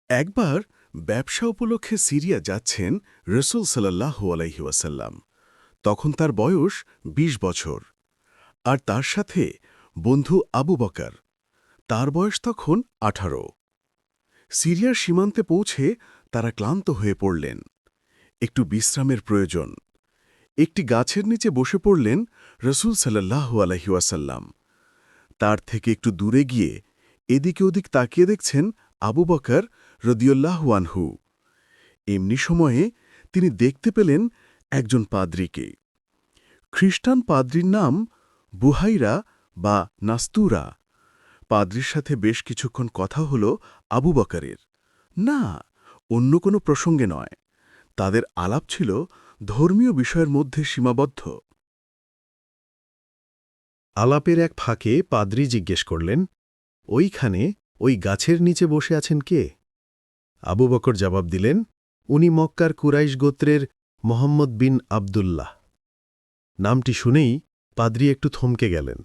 একবার ব্যবসা উপলক্ষে সিরিয়া যাচ্ছেন রসুল সাল্লাল্লাহু আলাইহি ওয়াসাল্লাম। তখন তার বয়স ২০ বছর। আর তার সাথে বন্ধু আবু বকর, তার বয়স তখন ১৮। সিরিয়ার সীমান্তে পৌঁছে তারা ক্লান্ত হয়ে পড়লেন। একটু বিশ্রামের প্রয়োজন। একটি গাছের নিচে বসে পড়লেন রসুল সাল্লাল্লাহু আলাইহি ওয়াসাল্লাম। তার থেকে একটু দূরে গিয়ে এদিকে ওদিক তাকিয়ে দেখছেন আবু বকর রাদিয়াল্লাহু আনহু। এমনি সময়ে তিনি দেখতে পেলেন একজন পাদ্রীকে। খ্রিস্টান পাদ্রীর নাম বুহাইরা বা নাস্তুরা। পাদ্রীর সাথে বেশ কিছুক্ষণ কথা হল আবু বকরের। না, অন্য কোনো প্রসঙ্গে নয়। তাদের আলাপ ছিল ধর্মীয় বিষয়ের মধ্যে সীমাবদ্ধ। আলাপের এক ফাঁকে পাদ্রী জিজ্ঞেস করলেন, ওইখানে ওই গাছের নিচে বসে আছেন কে? আবু বকর জবাব দিলেন, উনি মক্কার কুরাইশ গোত্রের মোহাম্মদ বিন আবদুল্লাহ। নামটি শুনেই পাদ্রী একটু থমকে গেলেন।